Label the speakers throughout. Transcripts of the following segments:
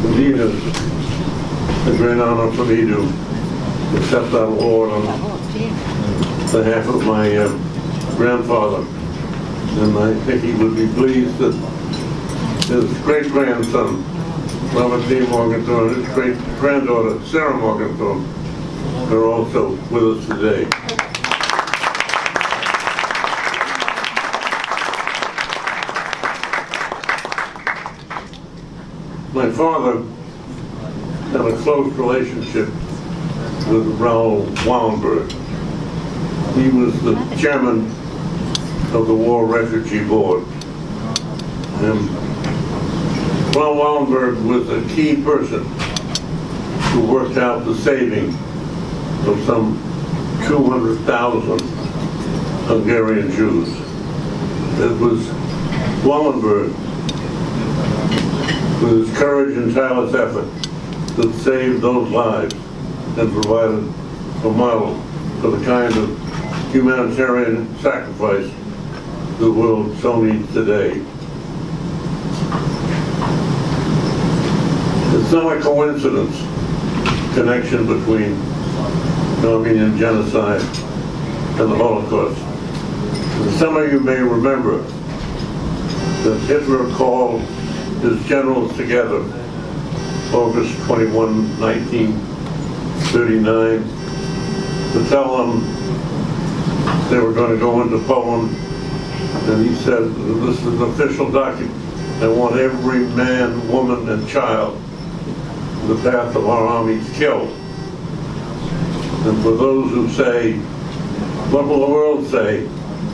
Speaker 1: Indeed, it's a great honor for me to accept that award on behalf of my grandfather. And I think he would be pleased that his great-grandson, Robert D. Morgenthau, and his great-granddaughter, Sarah Morgenthau, are also with us today. My father had a close relationship with Raoul Wallenberg. He was the chairman of the War Refugee Board. And Raoul Wallenberg was a key person who worked out the saving of some 200,000 Hungarian Jews. It was Wallenberg, with his courage and tireless effort, that saved those lives and provided a model for the kind of humanitarian sacrifice the world so needs today. It's not a coincidence, connection between the Armenian Genocide and the Holocaust. And some of you may remember that Hitler called his generals together August 21, 1939, to tell them they were going to go into Poland. And he said, this is an official document. I want every man, woman, and child in the path of our armies killed. And for those who say, what will the world say?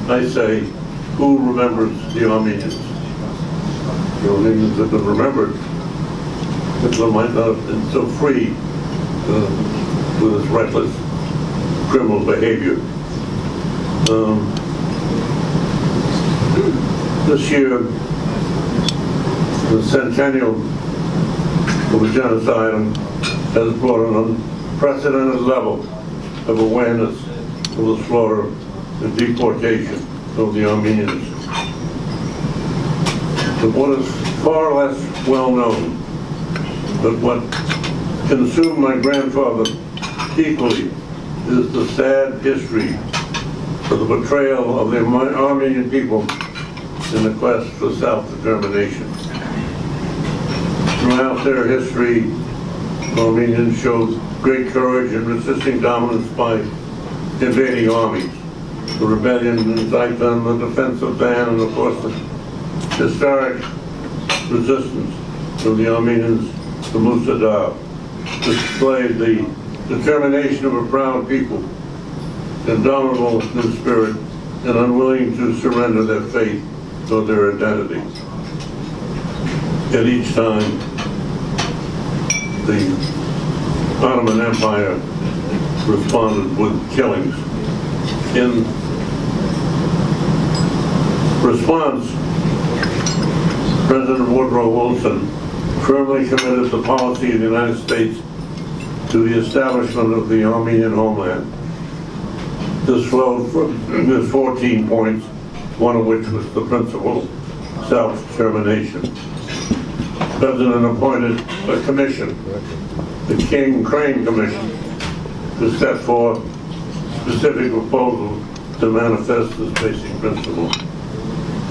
Speaker 1: I say, who remembers the Armenians? The Armenians have been remembered. Hitler might not have been so free with his reckless criminal behavior. This year, the centennial of the genocide has brought an unprecedented level of awareness of the slaughter and deportation of the Armenians. But what is far less well known, but what consumed my grandfather equally, is the sad history of the betrayal of the Armenian people in the quest for self-determination. Throughout their history, Armenians showed great courage in resisting dominance by invading armies. The rebellion in Zaitan, the defense of Van, and of course the historic resistance of the Armenians to Valadao displayed the determination of a proud people, indomitable in spirit and unwilling to surrender their faith or their identity. At each time, the Ottoman Empire responded with killings. In response, President Woodrow Wilson firmly committed the policy of the United States to the establishment of the Armenian homeland. This flowed from his 14 points, one of which was the principle of self-determination. The President appointed a commission, the King-Crane Commission, to set forth specific proposals to manifest this basic principle.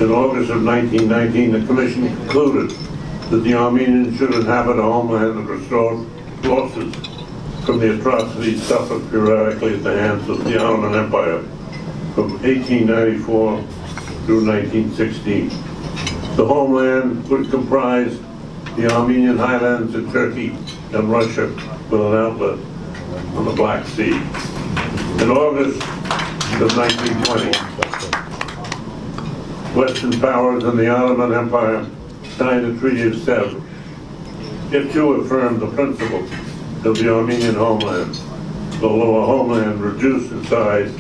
Speaker 1: In August of 1919, the Commission concluded that the Armenians should inhabit a homeland and restore losses from the atrocities suffered periodically at the hands of the Ottoman Empire from 1894 through 1916. The homeland would comprise the Armenian highlands in Turkey and Russia with an outlet on the Black Sea. In August of 1920, Western powers and the Ottoman Empire signed the Treaty of Sèvres. It too affirmed the principle of the Armenian homeland, although a homeland reduced in size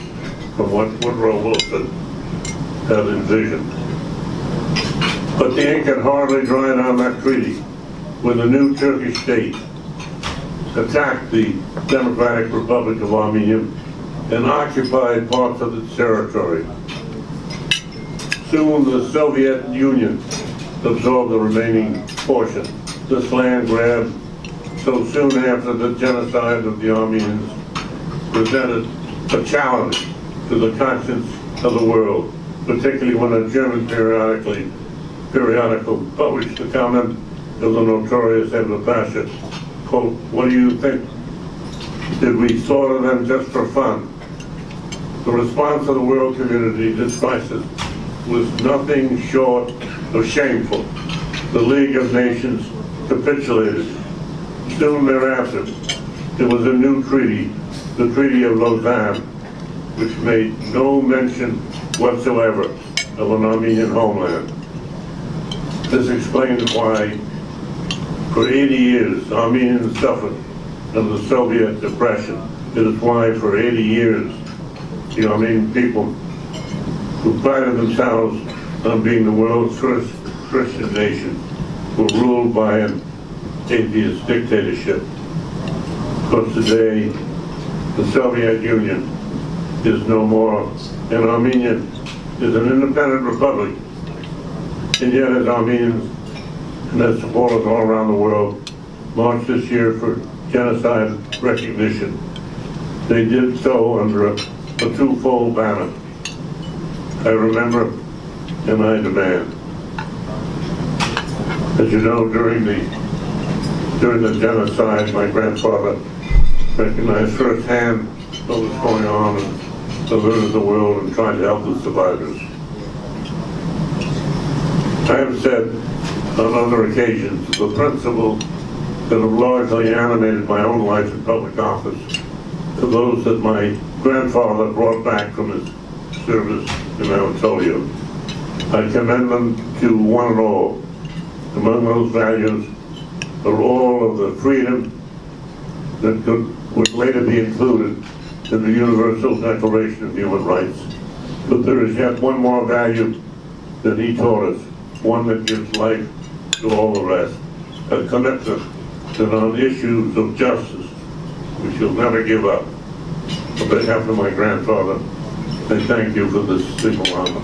Speaker 1: from what Woodrow Wilson had envisioned. But the ink had hardly dried on that treaty when the new Turkish state attacked the Democratic Republic of Armenia and occupied parts of its territory. Soon the Soviet Union absorbed the remaining portion. The this land grab so soon after the genocide of the Armenians presented a challenge to the conscience of the world, particularly when a German periodical published a comment of the notorious Enver Pasha, quote, "What do you think? Did we slaughter them just for fun?" The response of the world community to this crisis was nothing short of shameful. The League of Nations capitulated. Soon thereafter, there was a new treaty, the Treaty of Lausanne, which made no mention whatsoever of an Armenian homeland. This explains why, for 80 years, Armenians suffered under the Soviet oppression. It is why, for 80 years, the Armenian people, who prided themselves on being the world's first Christian nation, were ruled by an atheist dictatorship. Of course, today, the Soviet Union is no more, and Armenia is an independent republic. And yet, as Armenians and their supporters all around the world marched this year for genocide recognition, they did so under a twofold banner: I remember and I demand. As you know, during the genocide, my grandfather recognized firsthand what was going on and alerted the world and tried to help the survivors. I have said on other occasions the principle that have largely animated my own life in public office to those that my grandfather brought back from his service in Anatolia. I commend them to one and all. Among those values are all of the freedom that would later be included in the Universal Declaration of Human Rights. But there is yet one more value that he taught us, one that gives life to all the rest, a commitment that on issues of justice we shall never give up. On behalf of my grandfather, I thank you for this single honor.